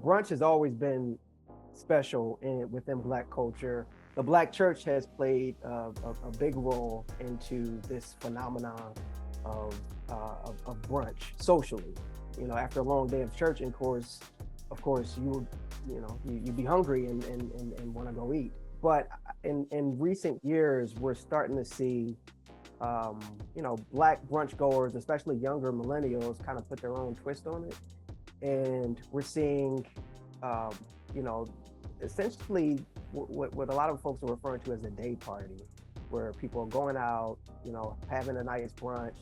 brunch has always been special within Black culture. The Black church has played a big role into this phenomenon of, of brunch socially. You know, after a long day of church, of course, you'd be hungry and want to go eat. But in recent years, we're starting to see, Black brunch goers, especially younger millennials, kind of put their own twist on it. And we're seeing, essentially what a lot of folks are referring to as a day party, where people are going out, having a nice brunch,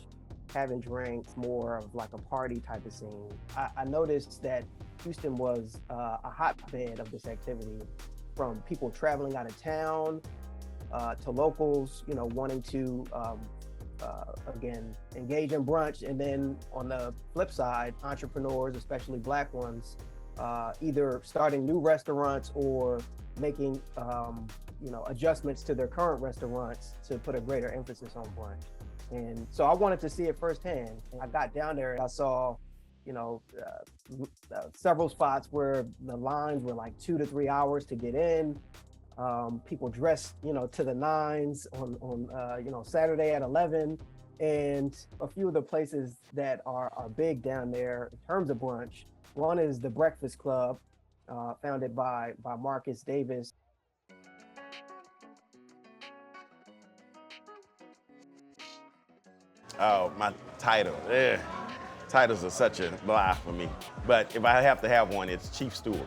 having drinks, more of like a party type of scene. I noticed that Houston was a hotbed of this activity, from people traveling out of town to locals, wanting to, again, engage in brunch. And then on the flip side, entrepreneurs, especially Black ones, either starting new restaurants or making, adjustments to their current restaurants to put a greater emphasis on brunch. And so I wanted to see it firsthand. And I got down there and I saw, several spots where the lines were like 2 to 3 hours to get in. People dressed, to the nines on Saturday at 11. And a few of the places that are big down there in terms of brunch. One is the Breakfast Club, founded by Marcus Davis. Oh, my title. Titles are such a lie for me. But if I have to have one, it's Chief Steward.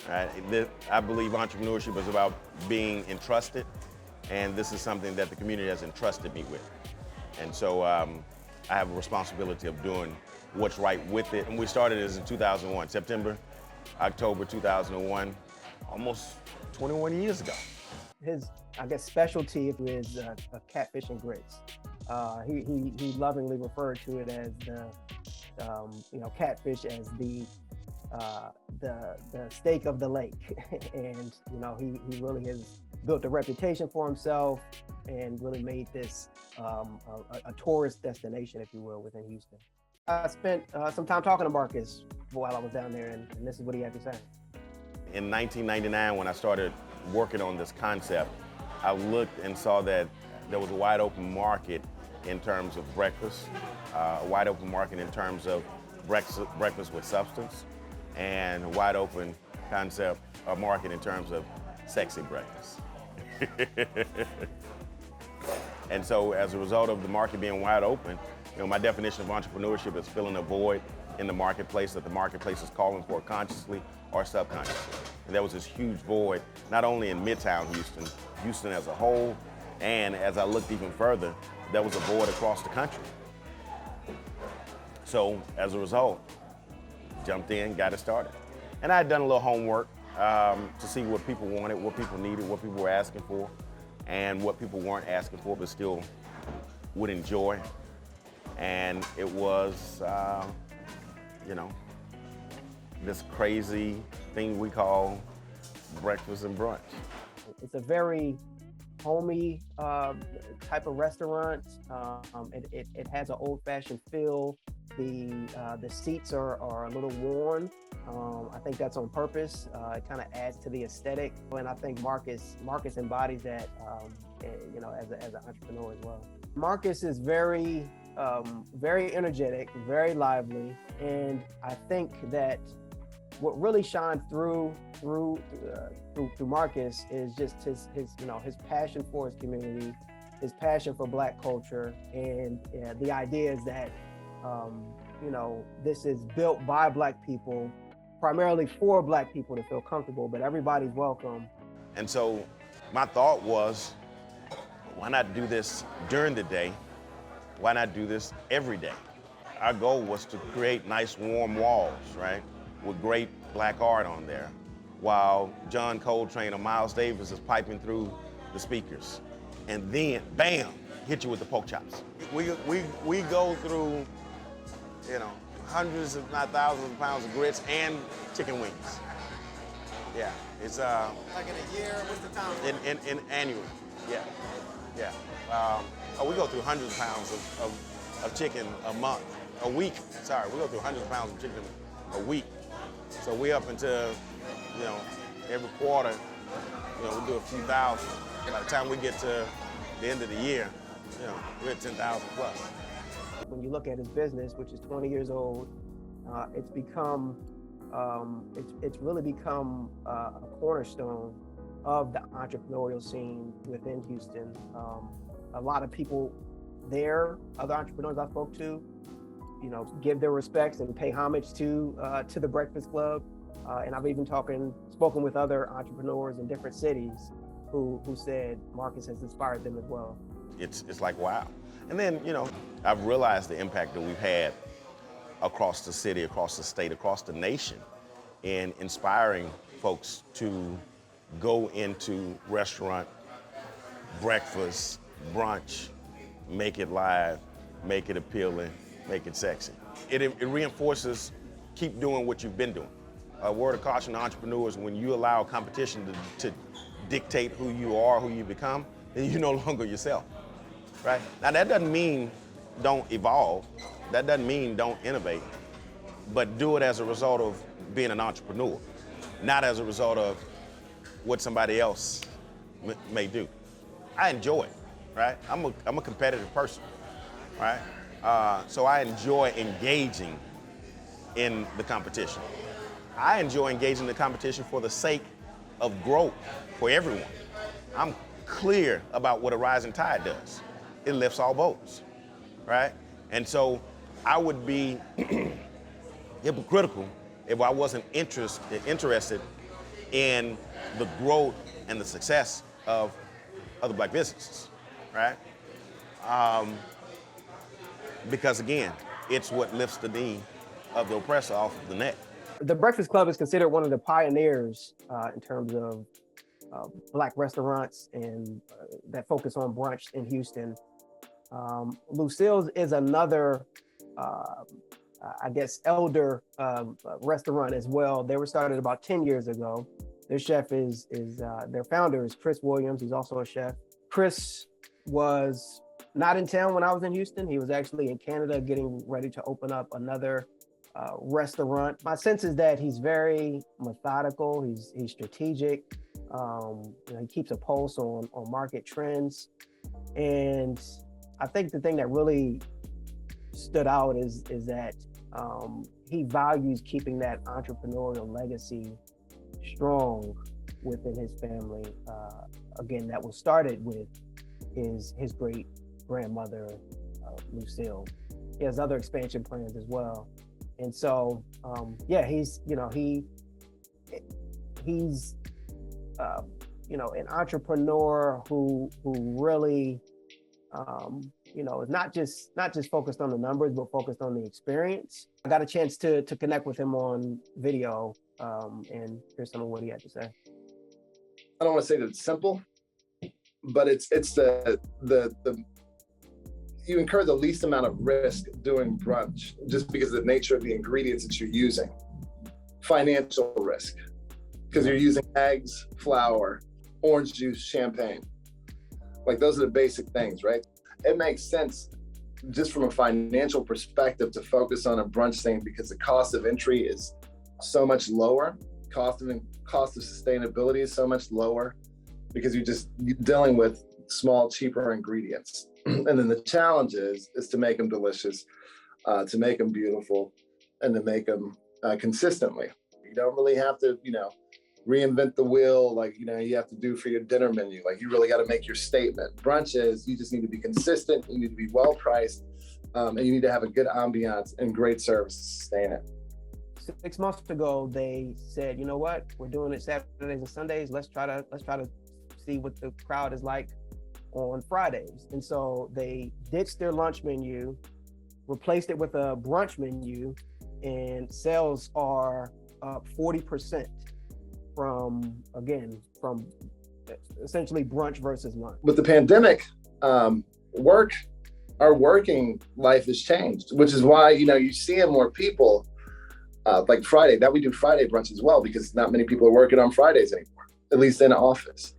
Right? I believe entrepreneurship is about being entrusted, and this is something that the community has entrusted me with. And so I have a responsibility of doing what's right with it. And we started this in 2001, October 2001, almost 21 years ago. His, I guess, specialty is catfish and grits. He lovingly referred to it as the catfish as the steak of the lake. And he really has built a reputation for himself and really made this a tourist destination, if you will, within Houston. I spent some time talking to Marcus while I was down there, and this is what he had to say. In 1999, when I started working on this concept, I looked and saw that there was a wide open market in terms of breakfast, a wide open market in terms of breakfast with substance, and a wide open concept, a market in terms of sexy breakfast. And so as a result of the market being wide open, my definition of entrepreneurship is filling a void in the marketplace that the marketplace is calling for consciously or subconsciously. And there was this huge void, not only in Midtown Houston as a whole, and as I looked even further, there was a void across the country. So as a result, jumped in, got it started. And I had done a little homework to see what people wanted, what people needed, what people were asking for, and what people weren't asking for but still would enjoy. And it was, this crazy thing we call breakfast and brunch. It's a very homey type of restaurant. It has an old-fashioned feel. The seats are a little worn. I think that's on purpose. It kind of adds to the aesthetic, and I think Marcus embodies that, as an entrepreneur as well. Marcus is very energetic, very lively, and I think that what really shines through Marcus is just his passion for his community, his passion for Black culture, and the idea is that this is built by Black people, primarily for Black people to feel comfortable, but everybody's welcome. And so my thought was, why not do this during the day? Why not do this every day? Our goal was to create nice warm walls, right, with great Black art on there, while John Coltrane or Miles Davis is piping through the speakers. And then, bam, hit you with the pork chops. We go through, hundreds if not thousands of pounds of grits and chicken wings. Yeah, it's like in a year, what's the time? In annual, yeah. We go through hundreds of pounds of chicken a month, a week. Sorry, we go through hundreds of pounds of chicken a week. So we up until, every quarter, we do a few thousand. By the time we get to the end of the year, we're at 10,000 plus. When you look at his business, which is 20 years old, it's become, it's really become a cornerstone of the entrepreneurial scene within Houston. A lot of people there, other entrepreneurs I spoke to, give their respects and pay homage to the Breakfast Club. And I've even spoken with other entrepreneurs in different cities who said Marcus has inspired them as well. It's like, wow. And then, I've realized the impact that we've had across the city, across the state, across the nation in inspiring folks to go into restaurant, breakfast, brunch, make it live, make it appealing, make it sexy. It reinforces, keep doing what you've been doing. A word of caution to entrepreneurs: when you allow competition to dictate who you are, who you become, then you're no longer yourself, right? Now that doesn't mean don't evolve, that doesn't mean don't innovate, but do it as a result of being an entrepreneur, not as a result of what somebody else may do. I enjoy it, right? I'm a competitive person, right? So I enjoy engaging in the competition. I enjoy engaging in the competition for the sake of growth for everyone. I'm clear about what a rising tide does. It lifts all boats, right? And so I would be hypocritical if I wasn't interested in the growth and the success of other Black businesses, right? Because again, it's what lifts the knee of the oppressor off of the neck. The Breakfast Club is considered one of the pioneers in terms of Black restaurants and that focus on brunch in Houston. Lucille's is another, elder restaurant as well. They were started about 10 years ago. Their chef their founder is Chris Williams. He's also a chef. Chris was not in town when I was in Houston. He was actually in Canada getting ready to open up another restaurant. My sense is that he's very methodical. He's strategic. He keeps a pulse on market trends. And I think the thing that really stood out is that he values keeping that entrepreneurial legacy strong within his family. Again, that was started with his great grandmother, Lucille. He has other expansion plans as well. And so, he's an entrepreneur who really, is not just focused on the numbers, but focused on the experience. I got a chance to connect with him on video, and here's some of what he had to say. I don't want to say that it's simple, but it's the you incur the least amount of risk doing brunch just because of the nature of the ingredients that you're using. Financial risk, because you're using eggs, flour, orange juice, champagne. Like, those are the basic things, right? It makes sense just from a financial perspective to focus on a brunch thing because the cost of entry is so much lower. Cost of sustainability is so much lower because you're dealing with small, cheaper ingredients. And then the challenge is to make them delicious, to make them beautiful, and to make them consistently. You don't really have to, reinvent the wheel like, you have to do for your dinner menu. Like, you really got to make your statement. Brunch is, you just need to be consistent, you need to be well priced, and you need to have a good ambiance and great service to sustain it. 6 months ago, they said, you know what, we're doing it Saturdays and Sundays. Let's try to see what the crowd is like on Fridays. And so they ditched their lunch menu, replaced it with a brunch menu, and sales are up 40% from essentially brunch versus lunch. With the pandemic, our working life has changed, which is why, you see more people like Friday, that we do Friday brunch as well, because not many people are working on Fridays anymore, at least in office.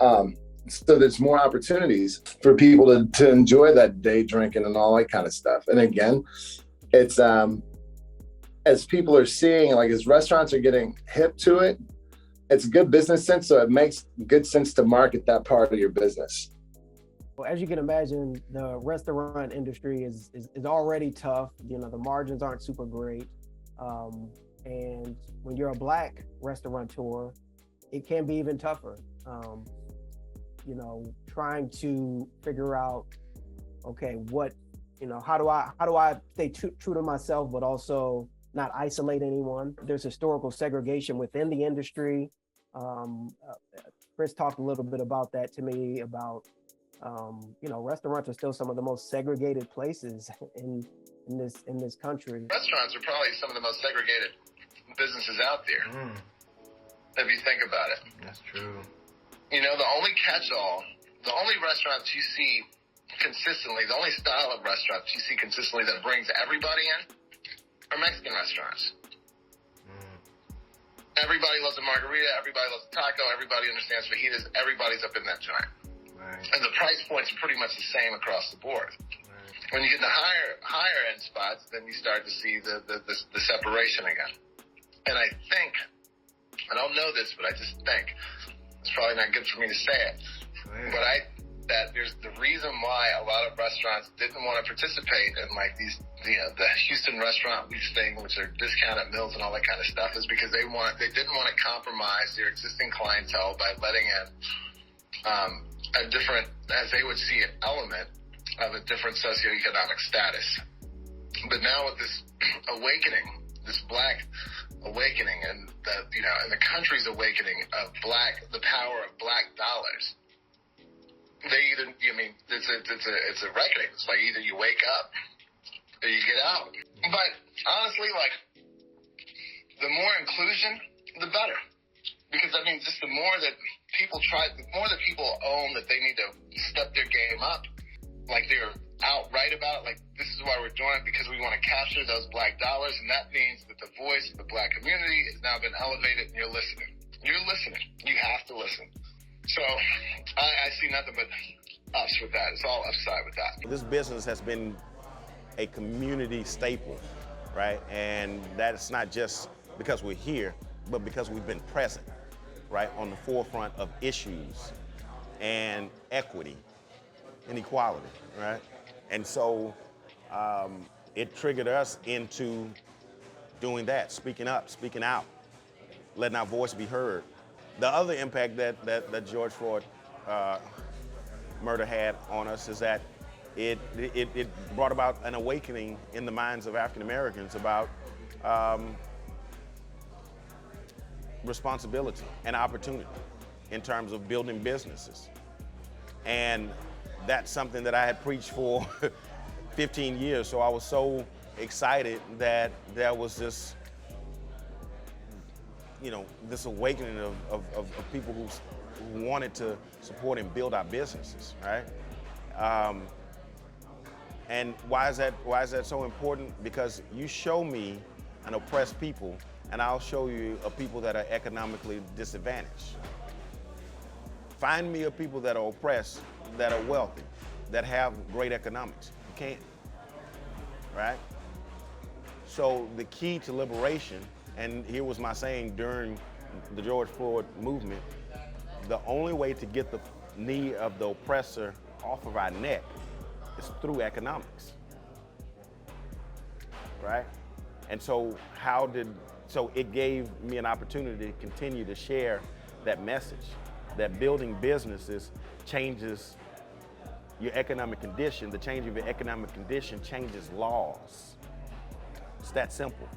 So there's more opportunities for people to enjoy that day drinking and all that kind of stuff. And again, it's as people are seeing, like as restaurants are getting hip to it, it's good business sense. So it makes good sense to market that part of your business. Well, as you can imagine, the restaurant industry is already tough. You know, the margins aren't super great. And when you're a Black restaurateur, it can be even tougher. You know, trying to figure out, okay, what, you know, how do I stay true to myself, but also not isolate anyone? There's historical segregation within the industry. Chris talked a little bit about that to me about, you know, restaurants are still some of the most segregated places in this country. Restaurants are probably some of the most segregated businesses out there. If you think about it. That's true. You know, the only catch-all, the only restaurants you see consistently, the only style of restaurants you see consistently that brings everybody in are Mexican restaurants. Everybody loves a margarita, everybody loves a taco, everybody understands fajitas, everybody's up in that joint. Right. And the price points are pretty much the same across the board. Right. When you get the higher end spots, then you start to see the separation again. And I think, I don't know this, but I just think, it's probably not good for me to say it, but that there's the reason why a lot of restaurants didn't want to participate in like these, you know, the Houston restaurant week thing, which are discounted meals and all that kind of stuff, is because they didn't want to compromise their existing clientele by letting in a different, as they would see it, element of a different socioeconomic status. But now with this awakening, this Black awakening, and the, you know, and the country's awakening of the power of Black dollars, they either, I mean, it's a reckoning. It's like either you wake up or you get out. But honestly, like, the more inclusion, the better. Because I mean, just the more that people own that they need to step their game up, like they're outright about it, like, this is why we're doing it, because we want to capture those Black dollars, and that means that the voice of the Black community has now been elevated, and you're listening. You're listening. You have to listen. So I see nothing but ups with that. It's all upside with that. This business has been a community staple, right? And that's not just because we're here, but because we've been present, right, on the forefront of issues and equity and equality, right? And so it triggered us into doing that, speaking up, speaking out, letting our voice be heard. The other impact that George Floyd murder had on us is that it brought about an awakening in the minds of African Americans about responsibility and opportunity in terms of building businesses. And that's something that I had preached for 15 years, so I was so excited that there was this, you know, this awakening of people who wanted to support and build our businesses, right? And why is that so important? Because you show me an oppressed people, and I'll show you a people that are economically disadvantaged. Find me a people that are oppressed, that are wealthy, that have great economics. You can't, right? So the key to liberation, and here was my saying during the George Floyd movement, the only way to get the knee of the oppressor off of our neck is through economics, right? And so so it gave me an opportunity to continue to share that message, that building businesses changes your economic condition. The change of your economic condition changes laws. It's that simple.